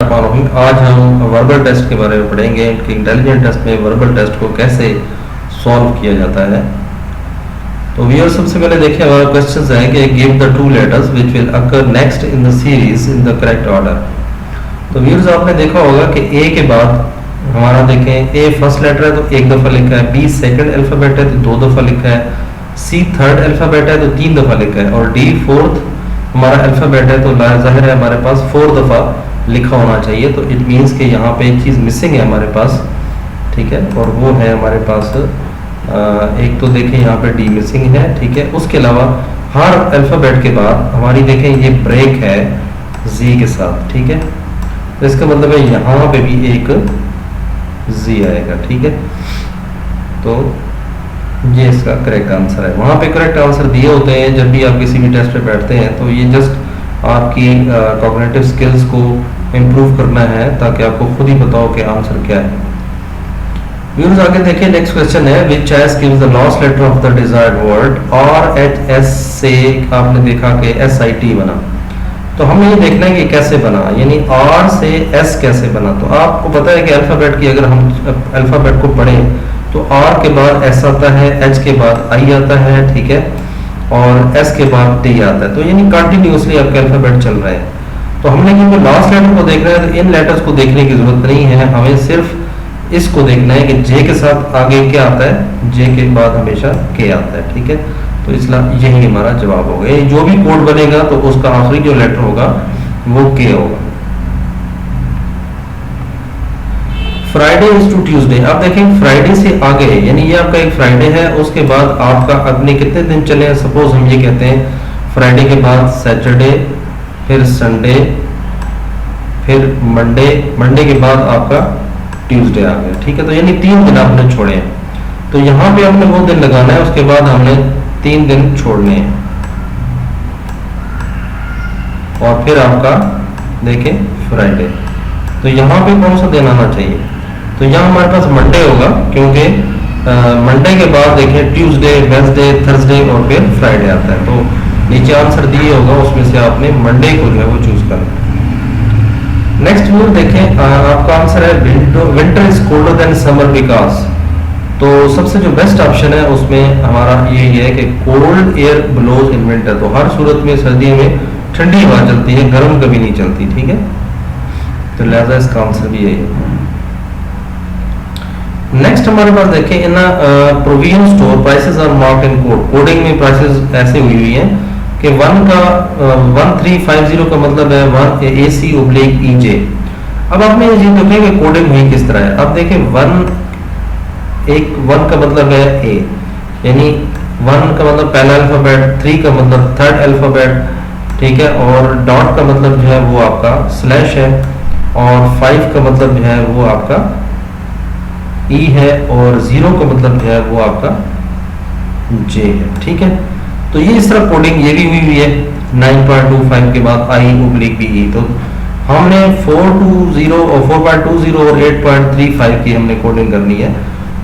आज हम verbal test के बारे में पढ़ेंगे कि इंटेलिजेंट टेस्ट में वर्बल टेस्ट को कैसे सॉल्व किया जाता है। तो व्यूअर सबसे पहले देखिए हमारा क्वेश्चन है कि give the two letters which will occur next in the series in the correct order. तो व्यूअर्स आपने देखा होगा कि ए के बाद हमारा देखें ए फर्स्ट लेटर है तो एक दफ़ा लिखा है, बी सेकंड अल्फ़ाबेट है तो दो दफ़ा लिखा है, सी थर्ड अल्फ़ाबेट है तो तीन दफ़ा लिखा है और डी फोर्थ हमारा अल्फ़ाबेट है तो जाहिर है हमारे पास 4 दफ़ा लिखा होना चाहिए। तो इट मीन्स कि यहाँ पे एक चीज़ मिसिंग है हमारे पास, ठीक है, और वो है हमारे पास एक तो देखें यहाँ पे डी मिसिंग है, ठीक है। उसके अलावा हर अल्फ़ाबेट के बाद हमारी देखें ये ब्रेक है जी के साथ, ठीक है। तो इसका मतलब है यहाँ पे भी एक जी आएगा, ठीक है। तो ये इसका करेक्ट आंसर है। वहाँ पे करेक्ट आंसर दिए होते हैं जब भी आप किसी भी टेस्ट पे बैठते हैं, तो ये जस्ट आपकी कॉग्निटिव स्किल्स को इम्प्रूव करना है ताकि आपको खुद ही पता हो कि आंसर क्या है। व्यूअर्स आगे देखिए नेक्स्ट क्वेश्चन है which choice gives the last letter of the desired word. और एच एस से आपने देखा कि एस आई टी बना, तो हमें ये देखना है कि कैसे बना, यानी आर से एस कैसे बना। तो आपको पता है कि अल्फाबेट की अगर हम अल्फाबेट को पढ़ें तो आर के बाद एस आता है, एच के बाद आई आता है, ठीक है, और एस के बाद टी आता है। तो यानी कंटिन्यूसली आपके अल्फाबेट चल रहे हैं। तो हमने क्योंकि लास्ट लेटर को देख रहे हैं तो इन लेटर्स को देखने की जरूरत नहीं है, हमें सिर्फ इसको देखना है कि जे के साथ आगे क्या आता है, जे के बाद हमेशा के आता है, ठीक है। तो इसलिए यही हमारा जवाब होगा। जो भी कोड बनेगा तो उसका आखिरी जो लेटर होगा वो के होगा। Friday is to Tuesday. अब देखें फ्राइडे से आगे यानी ये आपका एक फ्राइडे है, उसके बाद आपका अगले कितने दिन चले हैं। सपोज हम ये कहते हैं फ्राइडे के बाद सैटरडे, फिर संडे, फिर मंडे, मंडे के बाद आपका ट्यूसडे आ गया, ठीक है। तो यानी 3 दिन आपने छोड़े हैं, तो यहाँ पे हमने वो दिन लगाना है, उसके बाद हमने 3 दिन छोड़ने हैं और फिर आपका देखें फ्राइडे। तो यहाँ पे कौन सा दिन आना चाहिए, तो यहाँ हमारे पास मंडे होगा क्योंकि मंडे के बाद देखें ट्यूसडे, वेडनेसडे, थर्सडे और फिर फ्राइडे आता है। तो नीचे आंसर दिए होगा उसमें से आपने मंडे को जो है वो चूज करना। नेक्स्ट वो देखें आपका आंसर है winter is colder than summer because. तो सबसे जो बेस्ट ऑप्शन है उसमें हमारा ये है कि cold air blows in winter. तो हर सूरत में सर्दियों में ठंडी हवा चलती है, गर्म कभी नहीं चलती, ठीक है। तो लिहाजा इसका आंसर भी यही है। नेक्स्ट हमारे पास देखें in provision store prices are marked in code. Coding में प्राइसेस ऐसे हुई हैं कि 1 का 1350 का मतलब है 1 ए सी ओब्लिक ई जे। अब आपने ये देखें कि कोडिंग हुई किस तरह है। अब देखें 1 का मतलब है ए, यानी 1 का मतलब पहला अल्फाबेट, 3 का मतलब थर्ड अल्फाबेट, ठीक है, और डॉट का मतलब जो है वो आपका स्लैश है, और 5 का मतलब जो है वो आपका ई है, और 0 का मतलब जो है वो आपका जे है, ठीक है। तो ये इस तरह कोडिंग ये भी हुई है 9.25 के बाद आई ओब्लिक बी ई। तो हमने 420 और 4.20 और 8.35 की हमने कोडिंग करनी है।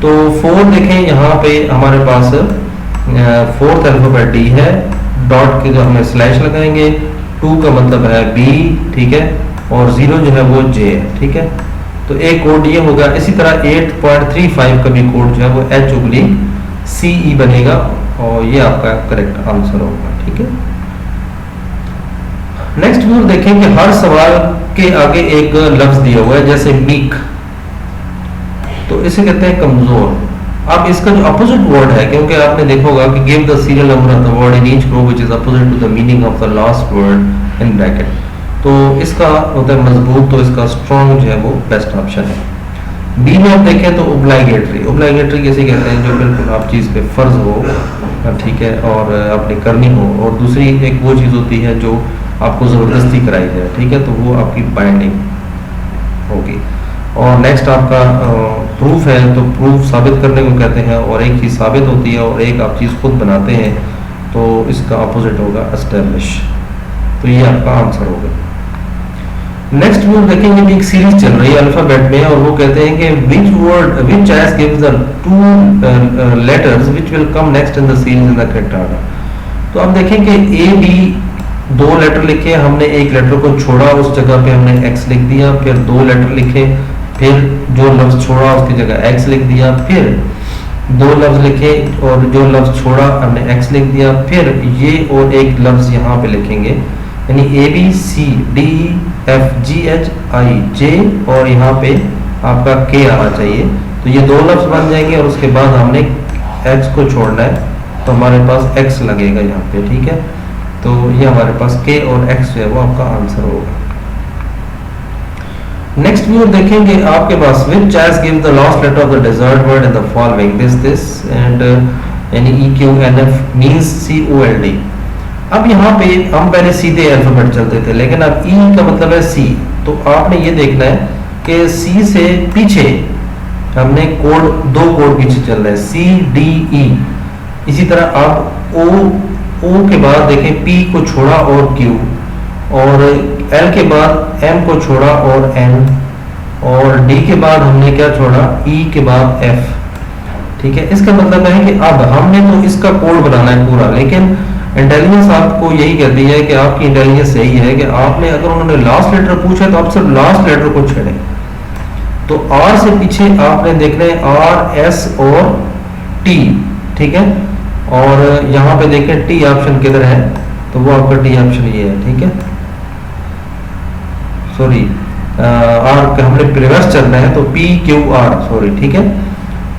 तो 4 देखें यहाँ पे हमारे पास 4th अल्फाबेट डी है, डॉट के जो हमें स्लैश लगाएंगे, 2 का मतलब है बी, ठीक है, और 0 जो है वो जे है, ठीक है। तो एक कोड ये होगा। इसी तरह 8.35 का भी कोड जो है वो एच ओब्लिक सी ई बनेगा और ये आपका करेक्ट आंसर होगा, ठीक है। नेक्स्ट व्यू देखें कि हर सवाल के आगे एक लफ्ज दिया हुआ है, जैसे मीक, तो इसे कहते हैं कमजोर। अब इसका जो अपोजिट वर्ड है, क्योंकि आपने देखा होगा कि give the serial number of the word in each group which is opposite to the meaning of the last word in bracket. तो इसका होता है मजबूत, तो इसका स्ट्रॉन्ग जो है वो बेस्ट ऑप्शन है। बी में आप देखें तो ओब्लाइगेटरी। ओब्लाइगेटरी कैसे कहते हैं, जो बिल्कुल आप चीज़ पे फर्ज हो, ठीक है, और आपने करनी हो, और दूसरी एक वो चीज़ होती है जो आपको ज़बरदस्ती कराई जाए, ठीक है, तो वो आपकी बाइंडिंग होगी। और नेक्स्ट आपका प्रूफ है, तो प्रूफ साबित करने को कहते हैं, और एक चीज़ साबित होती है और एक आप चीज़ खुद बनाते हैं, तो इसका अपोजिट होगा एस्टेब्लिश। तो ये आपका आंसर होगा। नेक्स्ट वो देखेंगे भी एक सीरीज चल रही है अल्फाबेट में, और वो कहते हैं कि which choice gives the 2 letters which will come next in the series in the correct order। तो आप देखें कि ए बी दो लेटर लिखे, हमने एक लेटर को छोड़ा, उस जगह पे हमने x लिख दिया, फिर दो लेटर लिखे, फिर जो लफ्ज छोड़ा उसकी जगह x लिख दिया, फिर दो लफ्ज लिखे और जो लफ्ज छोड़ा हमने x लिख दिया, फिर ये और एक लफ्ज यहाँ पे लिखेंगे, यानी ABCDEFGHIJ और यहाँ पे आपका K आना चाहिए। तो ये दो लफ्ज बन जाएंगे और उसके बाद हमने x को छोड़ना है, तो हमारे पास x लगेगा यहाँ पे, ठीक है। तो ये हमारे पास K और x जो है वो आपका आंसर होगा। नेक्स्ट व्यू देखेंगे आपके पास, which choice gives the last letter of the desired word in the following, this and यानी EQNF मींस COLD। अब यहाँ पे हम पहले सीधे अल्फाबेट चलते थे, लेकिन अब E का मतलब है C, तो आपने ये देखना है कि C से पीछे हमने कोड, दो कोड पीछे चल रहे हैं, CDE। इसी तरह आप O के बाद देखें P को छोड़ा और Q, और L के बाद M को छोड़ा और N, और D के बाद हमने क्या छोड़ा, E के बाद F, ठीक है। इसका मतलब है कि अब हमने तो इसका कोड बनाना है पूरा, लेकिन इंटेलिजेंस आपको यही कहती है कि आपकी इंटेलिजेंस यही है कि आपने, अगर उन्होंने लास्ट लेटर पूछा तो आप सिर्फ लास्ट लेटर को छेड़ें। तो R से पीछे आपने देखना है R, S और T, ठीक है। और यहाँ पे देखें T ऑप्शन किधर है, तो वो आपका T ऑप्शन ये है, ठीक है। सॉरी, R हमने रिवर्स चलना है, तो PQR, सॉरी, ठीक है।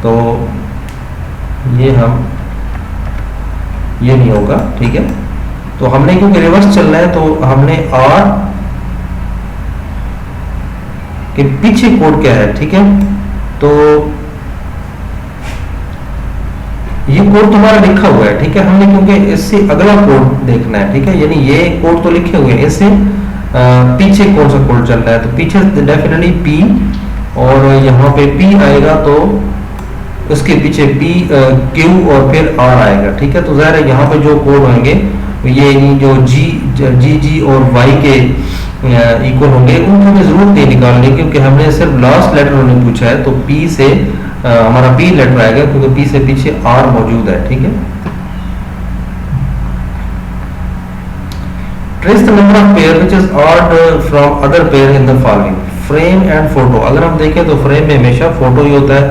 तो ये ये नहीं होगा, ठीक है। तो हमने क्योंकि रिवर्स चलना है, तो हमने R के पीछे कोड क्या है, ठीक है। तो ये कोड तुम्हारा लिखा हुआ है, ठीक है। हमने क्योंकि इससे अगला कोड देखना है, ठीक है, यानी ये कोड तो लिखे हुए हैं, इससे पीछे कौन सा कोड चल रहा है, तो पीछे डेफिनेटली P, और यहाँ पे P आएगा तो उसके पीछे P, Q और फिर R आएगा, ठीक है। तो ज़ाहिर है यहाँ पे जो कोड होंगे ये जो G और Y के इक्वल होंगे, उनको हमें जरूरत नहीं निकालने, क्योंकि हमने सिर्फ लास्ट लेटर उन्होंने पूछा है, तो P से हमारा P लेटर आएगा, क्योंकि P से पीछे R मौजूद है, ठीक है। Trace the number of pair which is odd from other pair in the following, frame and photo। अगर हम देखें तो फ्रेम में हमेशा फोटो ही होता है,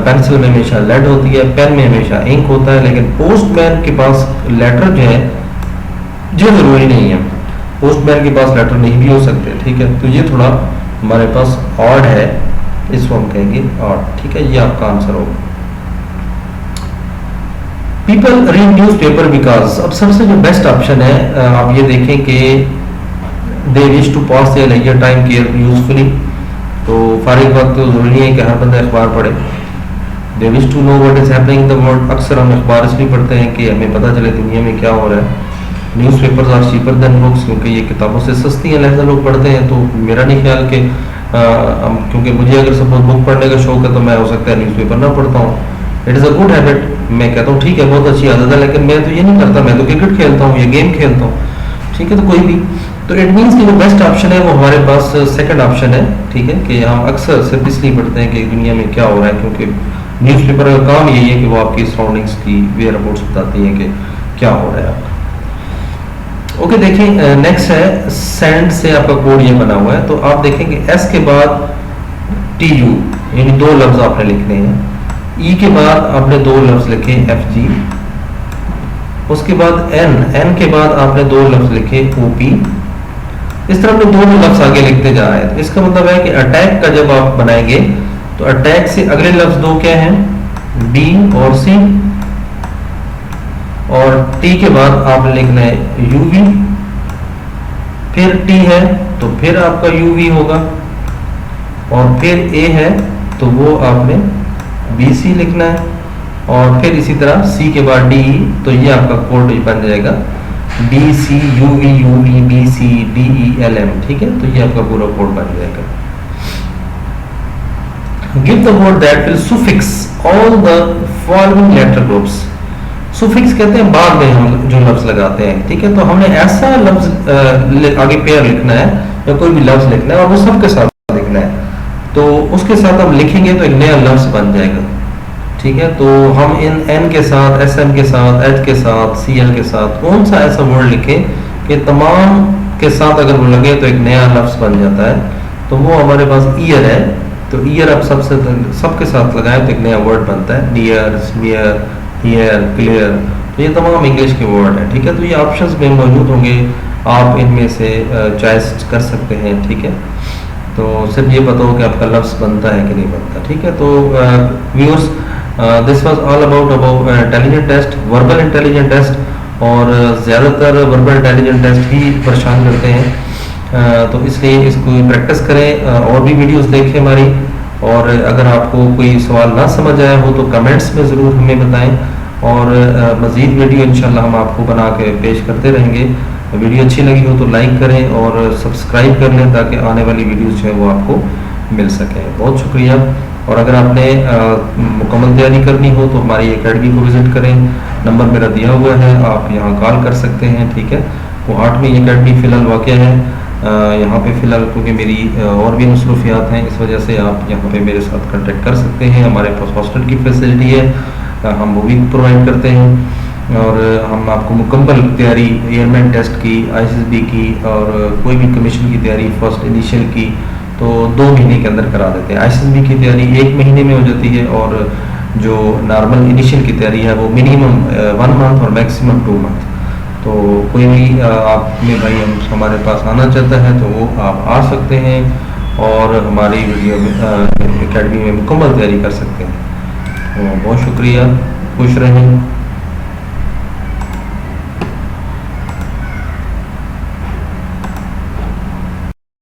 पेंसिल में हमेशा लेड होती है, पेन में हमेशा इंक होता है, लेकिन पोस्टमैन के पास लेटर जो है जो जरूरी नहीं है, पोस्टमैन के पास लेटर नहीं भी हो सकते, ठीक है। तो ये थोड़ा हमारे पास ऑड है, इसको हम कहेंगे ऑड, ठीक है। ये आपका आंसर होगा। People read news paper because, अब सबसे जो बेस्ट ऑप्शन है, आप ये देखें कि they wish to pass their leisure time care usefully. तो फारिग वक्त तो जरूरी है कि हर बंदा अखबार पढ़े। They wish to know what is happening in the world, अक्सर हम अखबार इसलिए पढ़ते हैं कि हमें पता चले दुनिया में क्या हो रहा है। Newspapers are cheaper than books, क्योंकि ये किताबों से सस्ती है, लिहाजा लोग पढ़ते हैं। तो मेरा नहीं ख्याल कि क्योंकि मुझे अगर सपोज बुक पढ़ने का शौक है तो मैं हो सकता है न्यूज़पेपर ना पढ़ता हूँ। It is a good habit, मैं कहता हूँ ठीक है, बहुत अच्छी आदत है, लेकिन मैं तो ये नहीं करता, मैं तो क्रिकेट खेलता हूँ या गेम खेलता हूँ, ठीक है। तो कोई भी, तो इट मीन्स कि जो बेस्ट ऑप्शन है वो हमारे पास सेकंड ऑप्शन है, ठीक है, कि हम अक्सर सिर्फ इसलिए पढ़ते हैं कि दुनिया में क्या हो रहा है, क्योंकि न्यूज़पेपर का काम यही है कि वो आपकी सराउंडिंग्स की वेयर अबाउट्स बताती हैं कि क्या हो रहा है आपका। ओके, देखिए नेक्स्ट है सेंड से आपका कोड ये बना हुआ है। तो आप देखेंगे एस के बाद TU, यानी दो लफ्ज आपने लिखने हैं। E के बाद आपने दो लफ्ज लिखे FG, उसके बाद N के बाद आपने दो लफ्ज लिखे OP। इस तरह आपने दो लफ्ज आगे लिखते जा रहे हैं। तो इसका मतलब है कि अटैक का जब आप बनाएंगे तो अटैक से अगले लफ्ज दो क्या हैं, B और C, और T के बाद आपने लिखना है UV, फिर T है तो फिर आपका UV होगा, और फिर A है तो वो आपने BC लिखना है, और फिर इसी तरह C के बाद DE, तो ये आपका कोड बन जाएगा BC UV UV BC DE LM, ठीक है। तो ये आपका पूरा कोड बन जाएगा। Give the word that will suffix all the following letter groups. Suffix कहते हैं बाद में हम जो लफ्ज लगाते हैं, ठीक है। तो हमने ऐसा लफ्ज आगे पेयर लिखना है या कोई भी लफ्ज लिखना है और वो सबके साथ लिखना है, तो उसके साथ हम लिखेंगे तो एक नया लफ्ज बन जाएगा, ठीक है। तो हम इन N के साथ, SM के साथ, H के साथ, CL के साथ कौन सा ऐसा वर्ड लिखें कि ये तमाम के साथ अगर वो लगे तो एक नया लफ्ज़ बन जाता है। तो वो हमारे पास ईयर है, तो ईयर आप सबके साथ लगाएं तो एक नया वर्ड बनता है, नियर, नियर, हियर, क्लियर। तो ये तमाम इंग्लिश के वर्ड हैं, ठीक है। तो ये ऑप्शंस में मौजूद होंगे, आप इनमें से चॉइस कर सकते हैं, ठीक है। तो सिर्फ ये बताओ कि आपका लफ्ज़ बनता है कि नहीं बनता, ठीक है। तो viewers, this was all about intelligent test, verbal intelligent test. और ज़्यादातर वर्बल इंटेलिजेंट टेस्ट ही परेशान करते हैं, तो इसलिए इसको प्रैक्टिस करें, और भी वीडियोस देखें हमारी। और अगर आपको कोई सवाल ना समझ आया हो तो कमेंट्स में ज़रूर हमें बताएं, और मज़ीद वीडियो इंशाल्लाह हम आपको बना के पेश करते रहेंगे। वीडियो अच्छी लगी हो तो लाइक करें और सब्सक्राइब कर लें, ताकि आने वाली वीडियोस जो है वो आपको मिल सकें। बहुत शुक्रिया। और अगर आपने मुकम्मल तैयारी करनी हो तो हमारी एकेडमी को विज़िट करें, नंबर मेरा दिया हुआ है, आप यहाँ कॉल कर सकते हैं, ठीक है। कोहाट में एकेडमी फ़िलहाल वाक़या है, यहाँ पे फ़िलहाल क्योंकि मेरी और भी मसरूफियात हैं, इस वजह से आप यहाँ पे मेरे साथ कांटेक्ट कर सकते हैं। हमारे पास हॉस्टल की फैसिलिटी है, हम वो भी प्रोवाइड करते हैं। और हम आपको मुकम्मल तैयारी एयरमैन टेस्ट की, आईसीएसबी की, और कोई भी कमीशन की तैयारी फर्स्ट इनिशियल की तो 2 महीने के अंदर करा देते हैं। आईसीएसबी की तैयारी 1 महीने में हो जाती है, और जो नॉर्मल इनिशियल की तैयारी है वो मिनिमम 1 मंथ और मैक्सिमम 2 मंथ। तो कोई भी आप में भाई हमारे पास आना चाहता है तो वो आप आ सकते हैं, और हमारी वीडियो एकेडमी में मुकम्मल तैयारी कर सकते हैं। तो बहुत शुक्रिया, खुश रहें।